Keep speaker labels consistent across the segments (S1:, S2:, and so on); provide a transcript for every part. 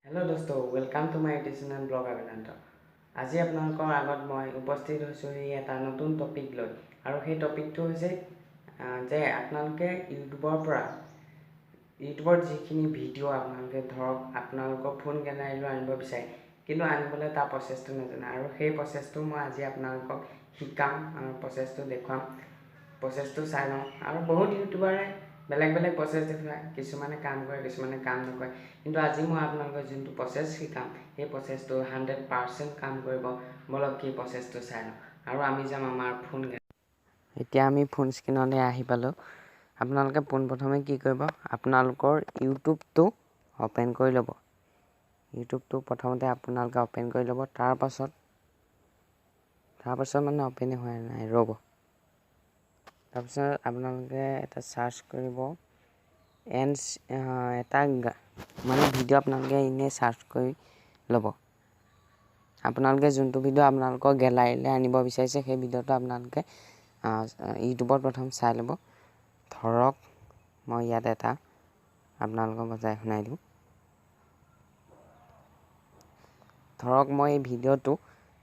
S1: Hello दोस्तों, welcome to my YouTube channel blog Abhinand. আজি আপোনালোকৰ আগত মই উপস্থিত হৈছোঁ এটা নতুন টপিক লৈ। আৰু সেই টপিকটো হৈছে যে আপোনালোকে ইউটিউবৰ যিখিনি ভিডিঅ' আপোনালোকে ধৰক আপোনালোকৰ ফোন গেলাৰীলৈ আনিব বিচাৰে, কিন্তু আনিবলৈ তাৰ প্ৰচেছটো নাজানে। আৰু সেই প্ৰচেছটো মই আজি আপোনালোকক শিকাম আৰু প্ৰচেছটো দেখুৱাম। প্ৰচেছটো চাই লওঁ। আৰু বহুত ইউটিউবাৰে বেলেগ বেলেগ প্ৰচেছ দেখুৱায়, কিছুমানে কাম কৰে, কিছুমানে কাম নকৰে। কিন্তু আজি মই আপোনালোকক যোনটো প্ৰচেছ শিকাম, সেই প্ৰচেছটো 100% কাম কৰিব। বলক কি প্ৰচেছটো চাই লওঁ। আৰু আমি যাম আমাৰ ফোন গেলাৰী। এতিয়া আমি ফোন স্ক্ৰীনলৈ আহি পালোঁ। আপোনালোকে পোনপ্ৰথমে কি কৰিব, আপোনালোকৰ ইউটিউবটো অ'পেন কৰি ল'ব। ইউটিউবটো প্ৰথমতে আপোনালোকে অ'পেন কৰি ল'ব। তাৰপাছত মানে অ'পেনেই হোৱা নাই, ৰ'ব। তাৰপিছত আপোনালোকে এটা চাৰ্চ কৰিব, এটা মানে ভিডিঅ' আপোনালোকে এনেই চাৰ্চ কৰি ল'ব। আপোনালোকে যোনটো ভিডিঅ' আপোনালোকৰ গেলাৰীলৈ আনিব বিচাৰিছে, সেই ভিডিঅ'টো আপোনালোকে ইউটিউবত প্ৰথম চাই ল'ব। ধৰক মই ইয়াত এটা আপোনালোকক বজাই শুনাই দিওঁ। ধৰক মই এই ভিডিঅ'টো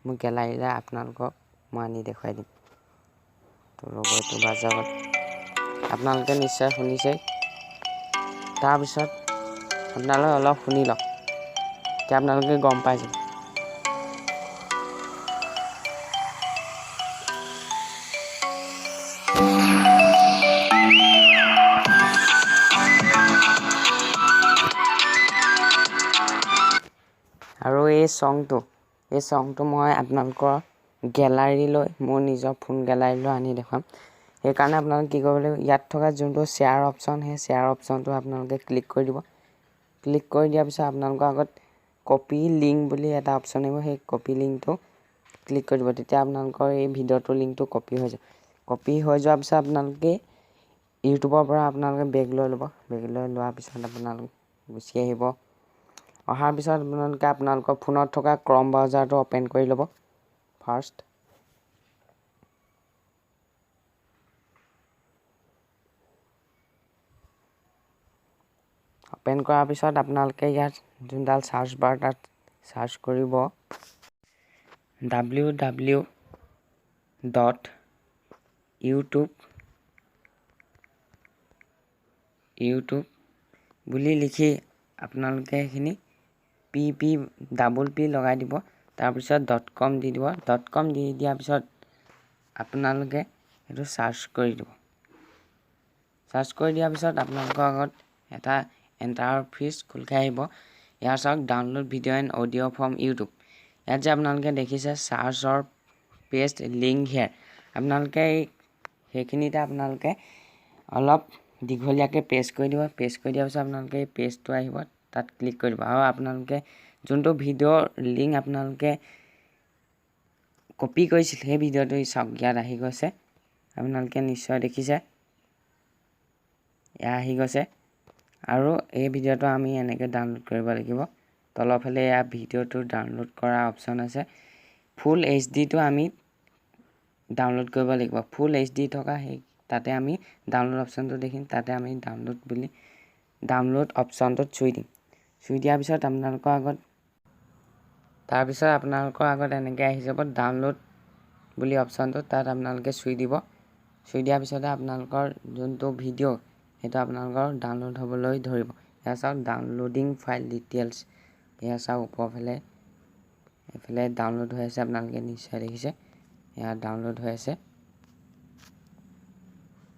S1: মোৰ গেলাৰীলৈ আপোনালোকক মই আনি দেখুৱাই দিম। তো ৰ'ব, এইটো বাজাবত আপোনালোকে নিশ্চয় শুনিছেই। তাৰপিছত আপোনালোকে অলপ শুনি লওক, এতিয়া আপোনালোকে গম পাই যাব। আৰু এই চংটো মই আপোনালোকৰ গেলাৰীলৈ, মোৰ নিজৰ ফোন গেলাৰীলৈ আনি দেখুৱাম। সেইকাৰণে আপোনালোকে কি কৰিব লাগিব, ইয়াত থকা যোনটো শ্বেয়াৰ অপশ্যন, সেই শ্বেয়াৰ অপশ্যনটো আপোনালোকে ক্লিক কৰি দিব। ক্লিক কৰি দিয়াৰ পিছত আপোনালোকৰ আগত কপি লিংক বুলি এটা অপশ্যন আহিব। সেই কপি লিংকটো ক্লিক কৰি দিব। তেতিয়া আপোনালোকৰ এই ভিডিঅ'টোৰ লিংকটো কপি হৈ যাব। কপি হৈ যোৱাৰ পিছত আপোনালোকে ইউটিউবৰ পৰা আপোনালোকে বেগ লৈ ল'ব। বেগ লৈ লোৱাৰ পিছত আপোনালোকে গুচি আহিব। অহাৰ পিছত আপোনালোকে আপোনালোকৰ ফোনত থকা ক্ৰম ব্ৰাউজাৰটো অ'পেন কৰি ল'ব ফাৰ্ষ্ট। অ'পেন কৰাৰ পিছত আপোনালোকে ইয়াত যোনডাল চাৰ্চ বাৰ, তাত চাৰ্চ কৰিব www.youtube বুলি লিখি আপোনালোকে সেইখিনি PP লগাই দিব। তাৰপিছত .com দি দিব। .com দি দিয়াৰ পিছত আপোনালোকে সেইটো চাৰ্চ কৰি দিব। চাৰ্চ কৰি দিয়াৰ পিছত আপোনালোকৰ আগত এটা ইণ্টাৰফেচ খোল খাই আহিব। ইয়াৰ চাওক download video' and audio' from YouTube. ইয়াত যে আপোনালোকে দেখিছে চাৰ্চৰ পেষ্ট লিংক হিয়াৰ, আপোনালোকে সেইখিনিতে আপোনালোকে অলপ দীঘলীয়াকৈ পেষ্ট কৰি দিব। পেষ্ট কৰি দিয়াৰ পিছত আপোনালোকে এই পেজটো আহিব, তাত ক্লিক কৰি দিব। আৰু আপোনালোকে যোনটো ভিডিঅ'ৰ লিংক আপোনালোকে কপি কৰিছিল, সেই ভিডিঅ'টো চাওক ইয়াত আহি গৈছে। আপোনালোকে নিশ্চয় দেখিছে, এয়া আহি গৈছে। আৰু এই ভিডিঅ'টো আমি এনেকৈ ডাউনলোড কৰিব লাগিব। তলৰফালে এয়া ভিডিঅ'টো ডাউনলোড কৰা অপশ্যন আছে। ফুল HD-টো আমি ডাউনলোড কৰিব লাগিব। ফুল HD থকা সেই তাতে আমি ডাউনলোড অপশ্যনটো দেখিম, তাতে আমি ডাউনলোড অপশ্যনটোত চুই দিম। চুই দিয়াৰ পিছত আপোনালোকৰ আগত এনেকৈ আহি যাব ডাউনলোড বুলি অপশ্যনটো, তাত আপোনালোকে চুই দিব। চুই দিয়াৰ পিছতে আপোনালোকৰ যোনটো ভিডিঅ' সেইটো আপোনালোকৰ ডাউনলোড হ'বলৈ ধৰিব। এয়া চাওক ডাউনলোডিং ফাইল ডিটেইলছ, এয়া চাওক ওপৰফালে এইফালে ডাউনলোড হৈ আছে। আপোনালোকে নিশ্চয় দেখিছে, এয়া ডাউনলোড হৈ আছে।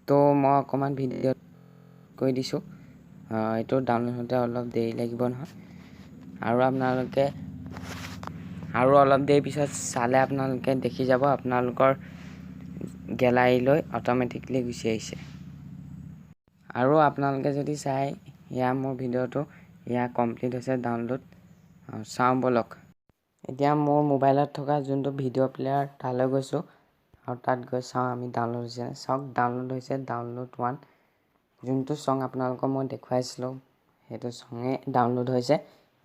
S1: তো মই অকণমান ভিডিঅ'ত কৈ দিছোঁ, এইটো ডাউনলোড হওঁতে অলপ দেৰি লাগিব নহয়। আৰু অলপ দেৰি পিছত চালে আপোনালোকে দেখি যাব আপোনালোকৰ গেলাৰীলৈ অট'মেটিকলি গুচি আহিছে। আৰু আপোনালোকে যদি চাই, এয়া মোৰ ভিডিঅ'টো এয়া কমপ্লিট হৈছে ডাউনলোড। চাওঁ বলক। এতিয়া মোৰ মোবাইলত থকা যোনটো ভিডিঅ' প্লেয়াৰ, তালৈ গৈছোঁ আৰু তাত গৈ চাওঁ আমি ডাউনলোড হৈছে। চাওক ডাউনলোড হৈছে, ডাউনলোড 1। যোনটো চং আপোনালোকক মই দেখুৱাইছিলোঁ, সেইটো চঙে ডাউনলোড হৈছে।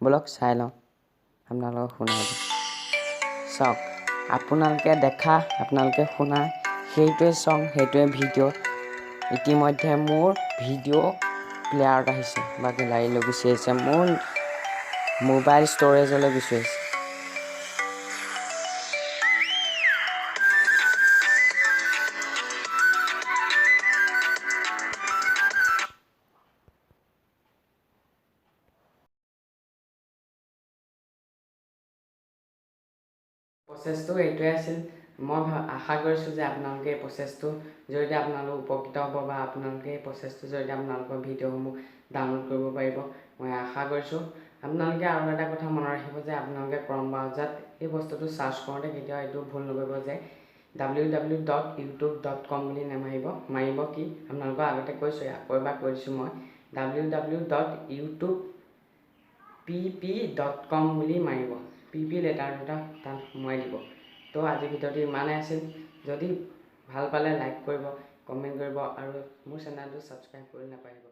S1: বলক চাই লওঁ, আপোনালোকক শুনাই দিওঁ। চাওক, আপোনালোকে দেখা, আপোনালোকে শুনা, সেইটোৱে চং, সেইটোৱে ভিডিঅ'। ইতিমধ্যে মোৰ ভিডিঅ' প্লেয়াৰত আহিছে বা গেলাৰীলৈ গুচি আহিছে। মোৰ মোবাইল ষ্ট'ৰেজলৈ গুচি আহিছে। প্ৰচেছটো এইটোৱে আছিল। মই আশা কৰিছোঁ যে আপোনালোকে এই প্ৰচেছটো জৰিয়তে আপোনালোক উপকৃত হ'ব বা আপোনালোকে এই প্ৰচেছটোৰ জৰিয়তে আপোনালোকৰ ভিডিঅ'সমূহ ডাউনলোড কৰিব পাৰিব। মই আশা কৰিছোঁ। আপোনালোকে আৰু এটা কথা মনত ৰাখিব যে আপোনালোকে ক্ৰম ব্ৰাউজাৰত এই বস্তুটো চাৰ্চ কৰোঁতে কেতিয়াও এইটো ভুল নকৰিব যে www.youtube.com বুলি মাৰিব কি আপোনালোকক আগতে কৈছোঁ, আকৌ এবাৰ কৈ দিছোঁ মই www.youtube.pp.com বুলি মাৰিব। PP লেটাৰ দুটা তাত সোমাই দিব। তো আজিৰ ভিডিঅ'টো ইমানেই আছিল। যদি ভাল পালে লাইক কৰিব, কমেণ্ট কৰিব আৰু মোৰ চেনেলটো ছাবস্ক্ৰাইব কৰি নাপাহৰিব।